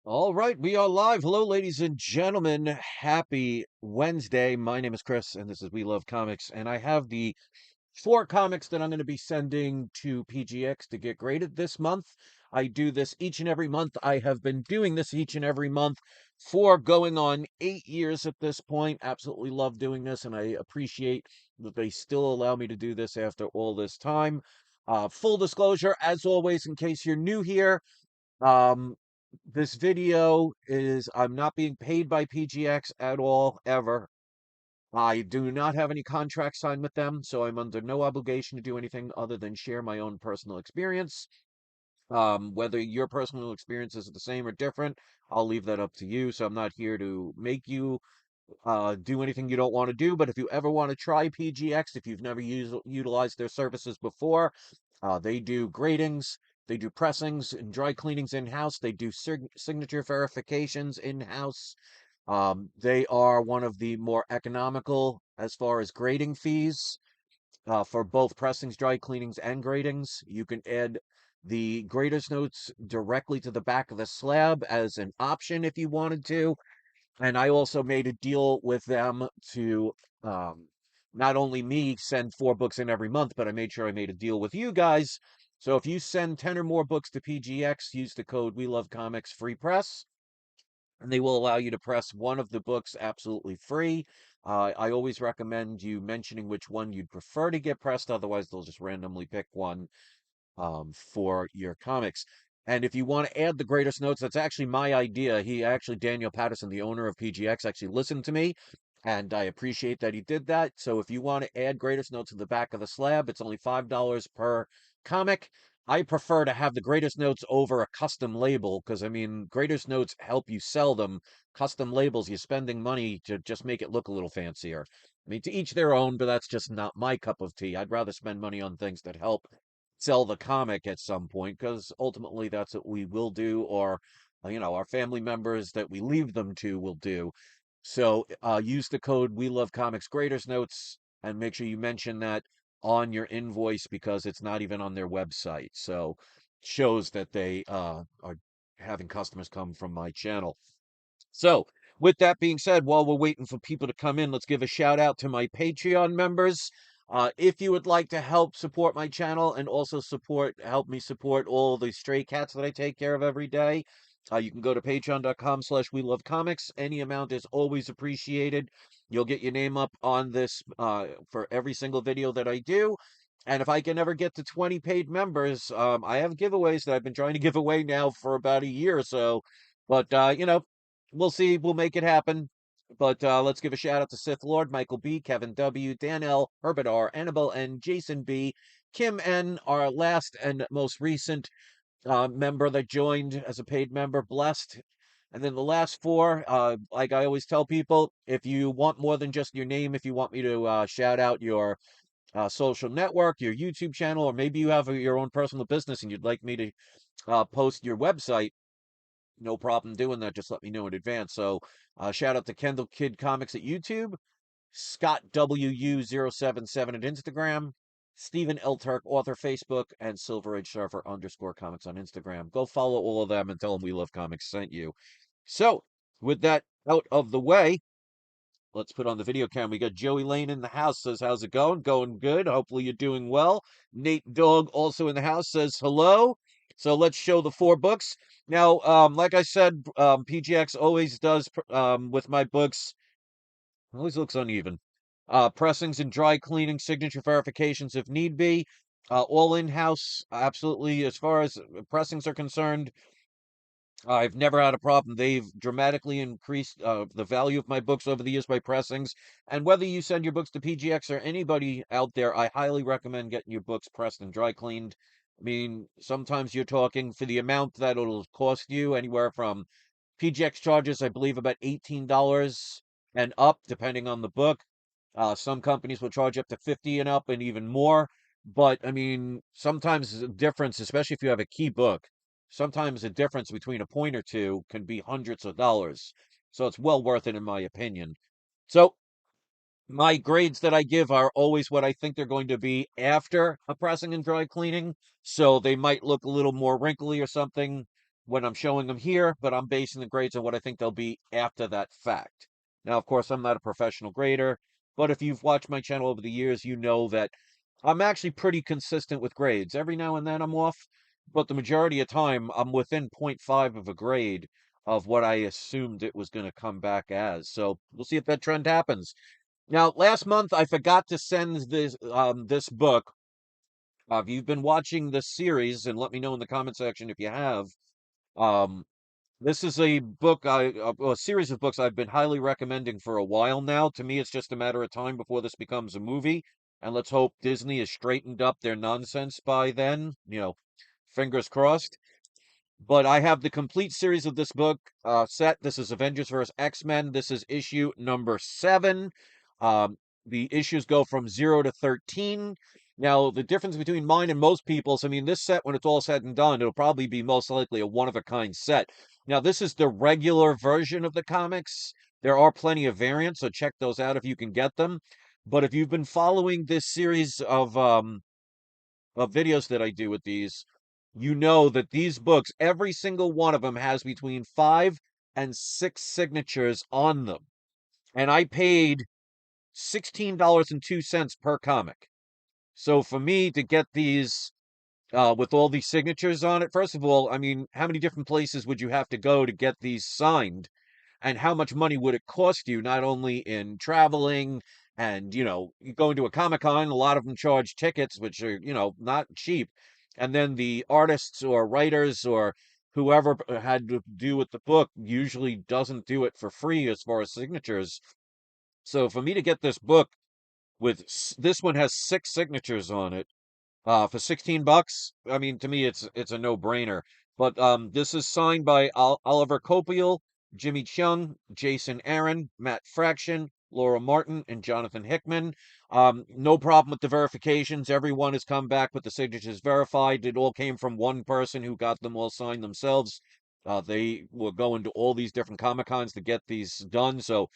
All right, we are live. Hello, ladies and gentlemen. Happy Wednesday. My name is Chris, and this is We Love Comics. And I have the four comics that I'm going to be sending to PGX to get graded this month. I do this each and every month. I have been doing this each and every month for going on 8 years at this point. Absolutely love doing this, and I appreciate that they still allow me to do this after all this time. Full disclosure, as always, in case you're new here, um, this video is I'm not being paid by PGX at all, ever. I do not have any contract signed with them, so I'm under no obligation to do anything other than share my own personal experience. Whether your personal experience is the same or different, I'll leave that up to you. So I'm not here to make you do anything you don't want to do. But if you ever want to try PGX, if you've never utilized their services before, they do gradings, they do pressings and dry cleanings in-house, they do signature verifications in-house. They are one of the more economical as far as grading fees for both pressings, dry cleanings, and gradings. You can add the grader's notes directly to the back of the slab as an option if you wanted to. And I also made a deal with them to um, not only me send four books in every month, but I made sure I made a deal with you guys. So if you send 10 or more books to PGX, use the code We Love Comics Free Press, and they will allow you to press one of the books absolutely free. I always recommend you mentioning which one you'd prefer to get pressed. Otherwise, they'll just randomly pick one for your comics. And if you want to add the greatest notes, that's actually my idea. Daniel Patterson, the owner of PGX, actually listened to me, and I appreciate that he did that. So if you want to add greatest notes to the back of the slab, it's only $5 per comic. I prefer to have the greatest notes over a custom label because, I mean, greatest notes help you sell them. Custom labels, you're spending money to just make it look a little fancier. I mean, to each their own, but that's just not my cup of tea. I'd rather spend money on things that help sell the comic at some point because ultimately that's what we will do, or our family members that we leave them to will do. So use the code We Love Comics Graders Notes and make sure you mention that on your invoice because it's not even on their website. So shows that they are having customers come from my channel. So, with that being said, while we're waiting for people to come in, let's give a shout out to my Patreon members. If you would like to help support my channel and also help me support all the stray cats that I take care of every day, you can go to patreon.com/slash we love comics. Any amount is always appreciated. You'll get your name up on this for every single video that I do. And if I can ever get to 20 paid members, I have giveaways that I've been trying to give away now for about a year or so. But, we'll see. We'll make it happen. But let's give a shout out to Sith Lord, Michael B, Kevin W, Dan L, Herbert R, Annabelle N, Jason B, Kim N, our last and most recent member that joined as a paid member, Blessed. And then the last four, like I always tell people, if you want more than just your name, if you want me to shout out your social network, your YouTube channel, or maybe you have your own personal business and you'd like me to post your website, no problem doing that. Just let me know in advance. So, shout out to Kendall Kid Comics at YouTube, Scott WU077 at Instagram, Stephen L. Turk, author Facebook, and Silver Age Surfer _comics on Instagram. Go follow all of them and tell them We Love Comics sent you. So, with that out of the way, let's put on the video cam. We got Joey Lane in the house, says, how's it going? Going good. Hopefully you're doing well. Nate Dog also in the house says hello. So let's show the four books. Now, like I said, PGX always does with my books, always looks uneven. Pressings and dry cleaning, signature verifications if need be. All in-house, absolutely. As far as pressings are concerned, I've never had a problem. They've dramatically increased the value of my books over the years by pressings. And whether you send your books to PGX or anybody out there, I highly recommend getting your books pressed and dry cleaned. I mean, sometimes you're talking for the amount that it'll cost you anywhere from PGX charges, I believe, about $18 and up, depending on the book. Some companies will charge up to 50 and up and even more. But I mean, sometimes the difference, especially if you have a key book, sometimes the difference between a point or two can be hundreds of dollars. So it's well worth it, in my opinion. So my grades that I give are always what I think they're going to be after a pressing and dry cleaning. So they might look a little more wrinkly or something. when I'm showing them here, but I'm basing the grades on what I think they'll be after that fact. Now, of course, I'm not a professional grader, but if you've watched my channel over the years, you know that I'm actually pretty consistent with grades. Every now and then I'm off, but the majority of time I'm within point 0.5 of a grade of what I assumed it was going to come back as. So we'll see if that trend happens. Now, last month I forgot to send this book. If you've been watching this series, and let me know in the comment section if you have. Um, this is a book, a series of books I've been highly recommending for a while now. To me, it's just a matter of time before this becomes a movie. And let's hope Disney has straightened up their nonsense by then. Fingers crossed. But I have the complete series of this book set. This is Avengers vs. X-Men. This is issue number 7. Um, the issues go from 0 to 13. Now, the difference between mine and most people's, I mean, this set, when it's all said and done, it'll probably be most likely a one-of-a-kind set. Now, this is the regular version of the comics. There are plenty of variants, so check those out if you can get them. But if you've been following this series of videos that I do with these, you know that these books, every single one of them has between 5 and 6 signatures on them. And I paid $16.02 per comic. So for me to get these with all these signatures on it, first of all, I mean, how many different places would you have to go to get these signed? And how much money would it cost you, not only in traveling and, you go into a Comic-Con, a lot of them charge tickets, which are, not cheap. And then the artists or writers or whoever had to do with the book usually doesn't do it for free as far as signatures. So for me to get this book this one has 6 signatures on it, for 16 bucks, I mean, to me, it's a no-brainer. But this is signed by Oliver Copiel, Jimmy Chung, Jason Aaron, Matt Fraction, Laura Martin, and Jonathan Hickman. No problem with the verifications. Everyone has come back with the signatures verified. It all came from one person who got them all signed themselves. They were going to all these different Comic Cons to get these done. So,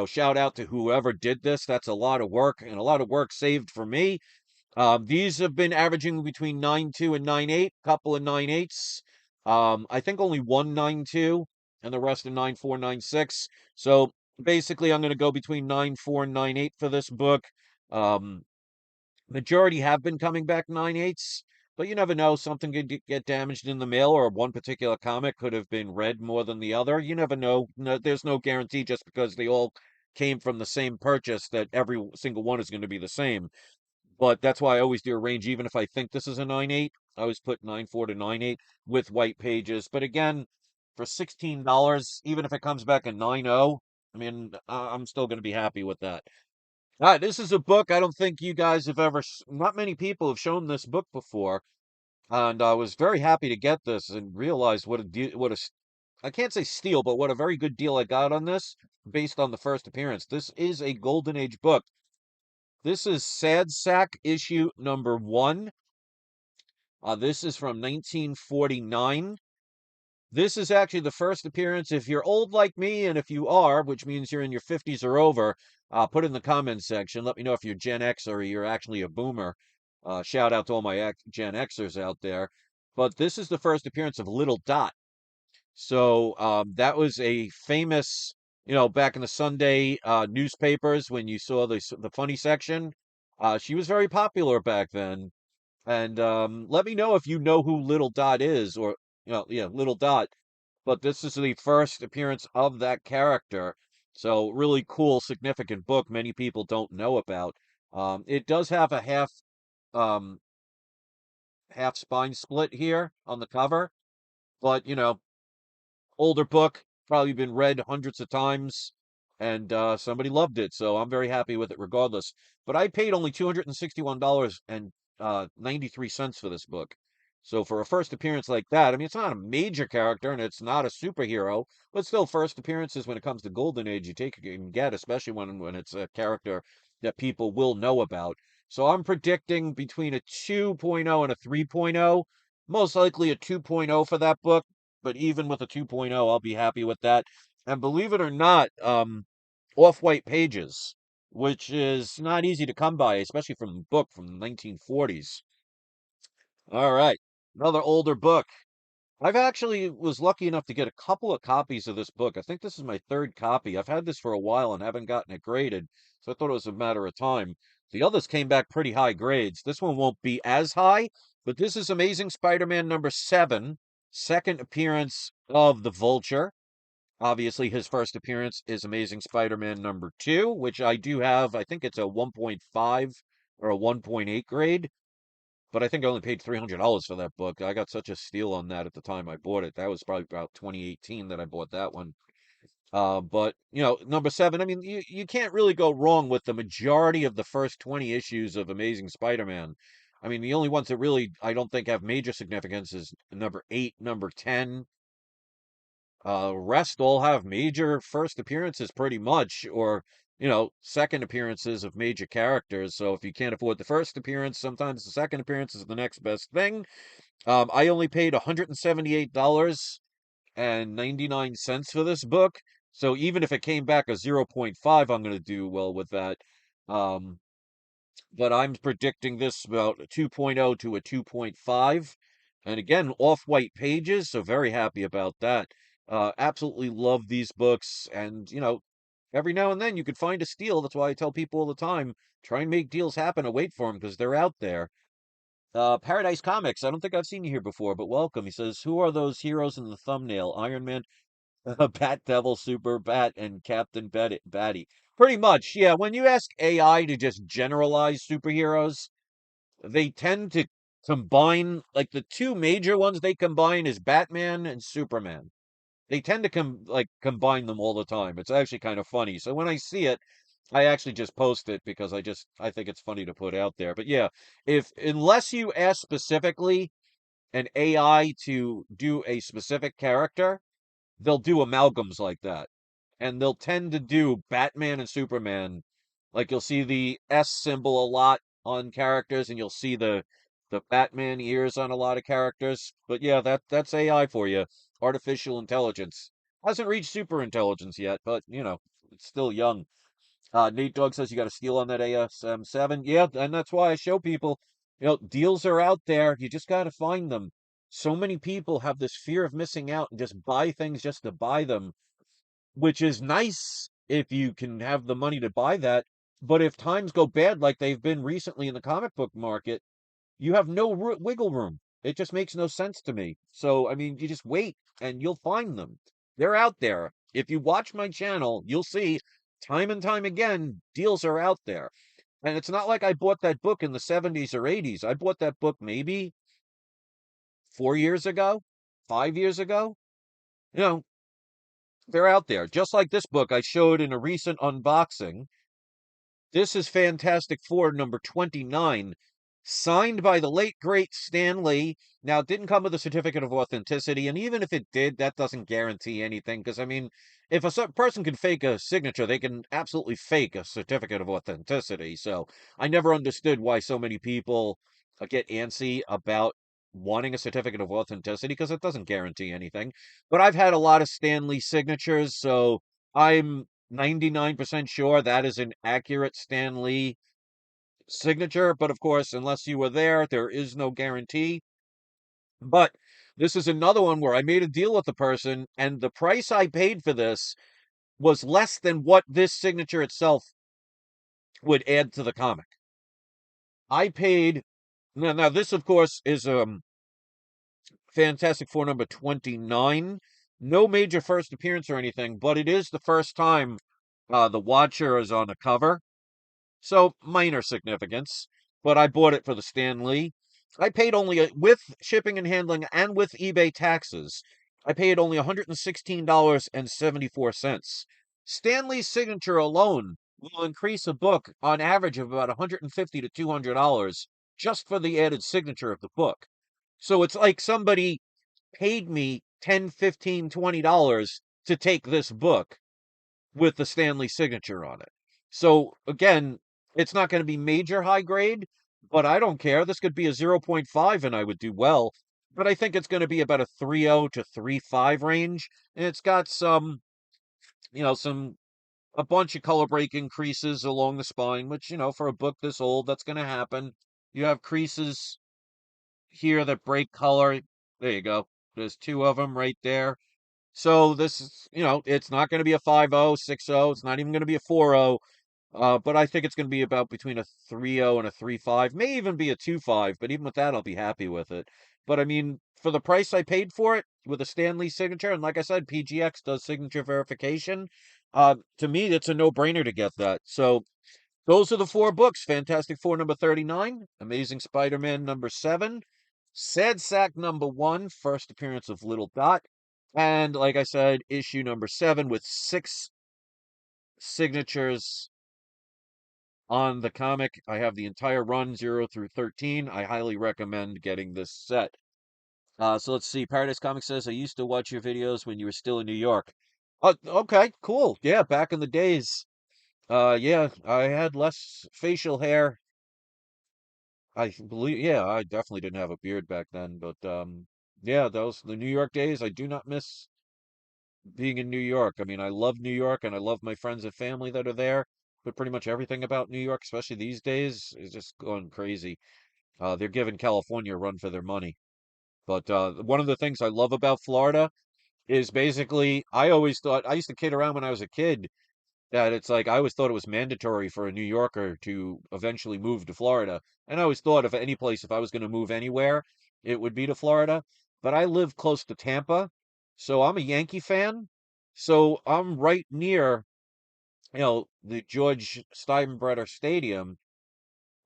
shout out to whoever did this. That's a lot of work, and a lot of work saved for me. These have been averaging between 9.2 and 9.8, couple of 9.8s. I think only one 9.2 and the rest are 9.4, 9.6. So basically, I'm going to go between 9.4 and 9.8 for this book. Um, Majority have been coming back 9.8s, but you never know. Something could get damaged in the mail, or one particular comic could have been read more than the other. You never know. No, there's no guarantee just because they all came from the same purchase that every single one is going to be the same. But that's why I always do a range, even if I think this is a 9.8. I always put 9.4 to 9.8 with white pages. But again, for $16, even if it comes back a 9.0, I mean, I'm still going to be happy with that. All right, this is a book I don't think you guys have ever, not many people have shown this book before. And I was very happy to get this and realize what a deal, I can't say steal, but what a very good deal I got on this based on the first appearance. This is a Golden Age book. This is Sad Sack issue number 1. This is from 1949. This is actually the first appearance. If you're old like me, and if you are, which means you're in your 50s or over, put in the comments section. Let me know if you're Gen X or you're actually a boomer. Shout out to all my Gen Xers out there. But this is the first appearance of Little Dot. So that was a famous, back in the Sunday newspapers when you saw the funny section. She was very popular back then. And let me know if you know who Little Dot is, or yeah, Little Dot. But this is the first appearance of that character. So really cool, significant book many people don't know about. It does have a um, half spine split here on the cover, but older book, probably been read hundreds of times, and somebody loved it, so I'm very happy with it regardless. But I paid only $261.93 for this book. So for a first appearance like that, I mean, it's not a major character and it's not a superhero, but still, first appearances when it comes to Golden Age, you take and get, especially when it's a character that people will know about. So I'm predicting between a 2.0 and a 3.0, most likely a 2.0 for that book, but even with a 2.0, I'll be happy with that. And believe it or not, off-white pages, which is not easy to come by, especially from a book from the 1940s. All right, another older book. I've actually was lucky enough to get a couple of copies of this book. I think this is my third copy. I've had this for a while and haven't gotten it graded, so I thought it was a matter of time. The others came back pretty high grades. This one won't be as high, but this is Amazing Spider-Man number 7, second appearance of the Vulture. Obviously, his first appearance is Amazing Spider-Man number 2, which I do have. I think it's a 1.5 or a 1.8 grade, but I think I only paid $300 for that book. I got such a steal on that at the time I bought it. That was probably about 2018 that I bought that one. But number 7, I mean, you can't really go wrong with the majority of the first 20 issues of Amazing Spider-Man. I mean, the only ones that really I don't think have major significance is number 8, number 10. Rest all have major first appearances pretty much, or second appearances of major characters. So if you can't afford the first appearance, sometimes the second appearance is the next best thing. I only paid $178.99 for this book. So even if it came back a zero point 0.5, I'm going to do well with that. Um, but I'm predicting this about a 2.0 to a 2.5. And again, off-white pages, so very happy about that. Absolutely love these books. And, every now and then you could find a steal. That's why I tell people all the time, try and make deals happen and wait for them because they're out there. Paradise Comics, I don't think I've seen you here before, but welcome. He says, who are those heroes in the thumbnail? Iron Man, Bat Devil, Super Bat, and Captain Batty. Pretty much, yeah. When you ask AI to just generalize superheroes, they tend to combine, like the two major ones they combine is Batman and Superman. They tend to combine them all the time. It's actually kind of funny. So when I see it, I actually just post it because I think it's funny to put out there. But yeah, if unless you ask specifically an AI to do a specific character, they'll do amalgams like that. And they'll tend to do Batman and Superman. Like you'll see the S symbol a lot on characters, and you'll see the Batman ears on a lot of characters. But yeah, that's AI for you. Artificial intelligence. Hasn't reached super intelligence yet, but it's still young. Nate Dogg says you got to steal on that ASM7. Yeah, and that's why I show people, deals are out there. You just got to find them. So many people have this fear of missing out and just buy things just to buy them, which is nice if you can have the money to buy that. But if times go bad like they've been recently in the comic book market, you have no wiggle room. It just makes no sense to me. So, I mean, you just wait and you'll find them. They're out there. If you watch my channel, you'll see time and time again, deals are out there. And it's not like I bought that book in the 70s or 80s. I bought that book maybe 4 years ago, 5 years ago. You know, they're out there. Just like this book I showed in a recent unboxing. This is Fantastic Four number 29, signed by the late, great Stan Lee. Now, it didn't come with a certificate of authenticity, and even if it did, that doesn't guarantee anything, because, I mean, if a person can fake a signature, they can absolutely fake a certificate of authenticity. So, I never understood why so many people get antsy about wanting a certificate of authenticity, because it doesn't guarantee anything. But I've had a lot of Stan Lee signatures, so I'm 99% sure that is an accurate Stan Lee signature, but of course, unless you were there is no guarantee. But this is another one where I made a deal with the person, and the price I paid for this was less than what this signature itself would add to the comic. I paid now this of course is Fantastic Four number 29. No major first appearance or anything, but it is the first time the Watcher is on a cover. So minor significance, but I bought it for the Stan Lee. I paid only with shipping and handling and with eBay taxes. I paid only $116.74. Stan Lee's signature alone will increase a book on average of about $150 to $200 just for the added signature of the book. So it's like somebody paid me 10, 15, $20 to take this book with the Stan Lee signature on it. So again, it's not going to be major high grade, but I don't care. This could be a zero point 0.5 and I would do well. But I think it's going to be about a 3.0 to 3.5 range. And it's got some, a bunch of color break increases along the spine, which, for a book this old, that's going to happen. You have creases here that break color. There you go. There's two of them right there. So this is, it's not going to be a 5-0, 6-0. It's not even going to be a 4-0. But I think it's going to be about between a 3-0 and a 3-5, may even be a 2-5, but even with that, I'll be happy with it. But I mean, for the price I paid for it with a Stanley signature, and like I said, PGX does signature verification. To me, it's a no-brainer to get that. So those are the four books: Fantastic Four number 39, Amazing Spider-Man number 7, Sad Sack number 1, first appearance of Little Dot, and like I said, issue number 7 with 6 signatures on the comic. I have the entire run 0 through 13. I highly recommend getting this set. So let's see. Paradise Comics says, I used to watch your videos when you were still in New York. Okay, cool. Yeah, back in the days. Yeah, I had less facial hair. I believe, yeah, I definitely didn't have a beard back then, but yeah, those the New York days. I do not miss being in New York. I mean, I love New York and I love my friends and family that are there, but pretty much everything about New York, especially these days, is just going crazy. They're giving California a run for their money. But one of the things I love about Florida is basically, I always thought, I used to kid around when I was a kid that it's like I always thought it was mandatory for a New Yorker to eventually move to Florida. And I always thought if any place, if I was going to move anywhere, it would be to Florida. But I live close to Tampa, so I'm a Yankee fan. So I'm right near, the George Steinbrenner Stadium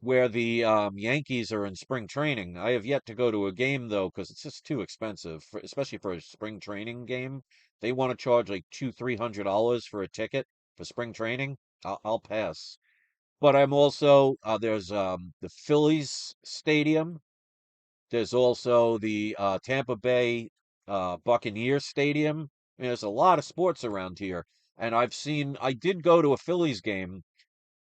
where the Yankees are in spring training. I have yet to go to a game though, because it's just too expensive, especially for a spring training game. They want to charge like $300 for a ticket for spring training. I'll pass. But I'm also there's the Phillies stadium. There's also the Tampa Bay Buccaneers stadium. I mean, there's a lot of sports around here, and I did go to a Phillies game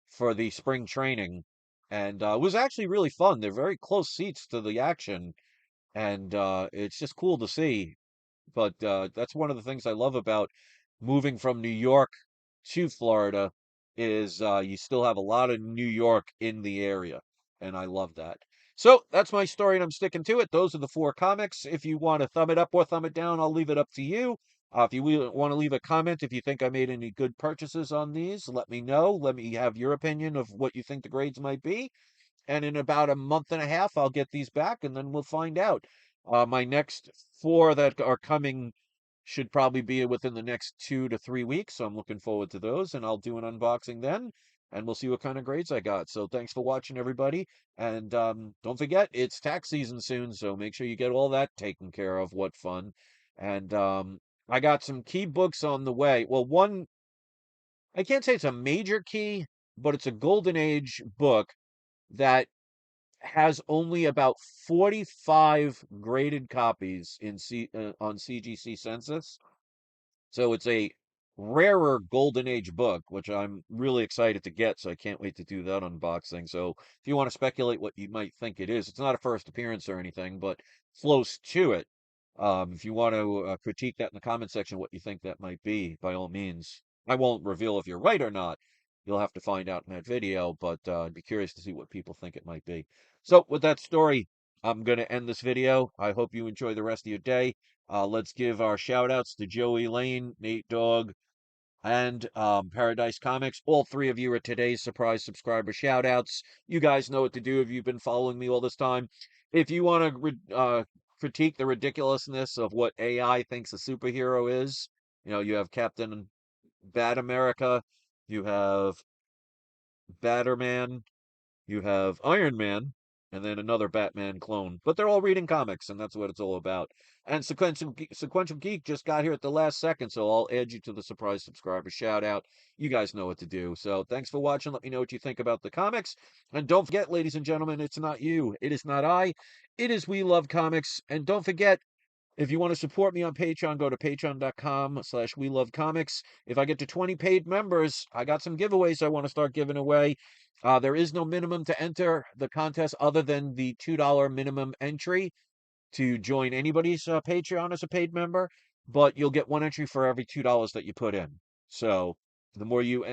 for the spring training, and it was actually really fun. They're very close seats to the action, and it's just cool to see. But that's one of the things I love about moving from New York to Florida is you still have a lot of New York in the area, and I love that. So that's my story, and I'm sticking to it. Those are the four comics. If you want to thumb it up or thumb it down, I'll leave it up to you. If you want to leave a comment, if you think I made any good purchases on these, let me know. Let me have your opinion of what you think the grades might be. And in about a month and a half, I'll get these back, and then we'll find out. My next four that are coming should probably be within the next 2 to 3 weeks. So I'm looking forward to those, and I'll do an unboxing then, and we'll see what kind of grades I got. So thanks for watching, everybody. And don't forget, it's tax season soon, so make sure you get all that taken care of. What fun. And I got some key books on the way. Well, one, I can't say it's a major key, but it's a golden age book that has only about 45 graded copies on CGC Census. So it's a rarer Golden Age book, which I'm really excited to get. So I can't wait to do that unboxing. So if you want to speculate what you might think it is, it's not a first appearance or anything, but close to it. If you want to critique that in the comment section, what you think that might be, by all means. I won't reveal if you're right or not. You'll have to find out in that video, but I'd be curious to see what people think it might be. So with that story, I'm going to end this video. I hope you enjoy the rest of your day. Let's give our shout outs to Joey Lane, Nate Dogg, and Paradise Comics. All three of you are today's surprise subscriber shout outs. You guys know what to do if you've been following me all this time. If you want to critique the ridiculousness of what AI thinks a superhero is, you have Captain Bad America, you have Batterman, you have Iron Man, and then another Batman clone. But they're all reading comics, and that's what it's all about. And Sequential Geek just got here at the last second, so I'll add you to the surprise subscriber shout out. You guys know what to do. So thanks for watching. Let me know what you think about the comics. And don't forget, ladies and gentlemen, it's not you. It is not I. It is We Love Comics. And don't forget, if you want to support me on Patreon, go to patreon.com/We Love Comics. If I get to 20 paid members, I got some giveaways I want to start giving away. There is no minimum to enter the contest other than the $2 minimum entry to join anybody's Patreon as a paid member, but you'll get one entry for every $2 that you put in. So The more you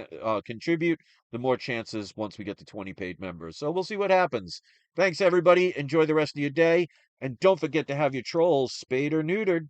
contribute, the more chances once we get to 20 paid members. So we'll see what happens. Thanks, everybody. Enjoy the rest of your day. And don't forget to have your trolls spayed or neutered.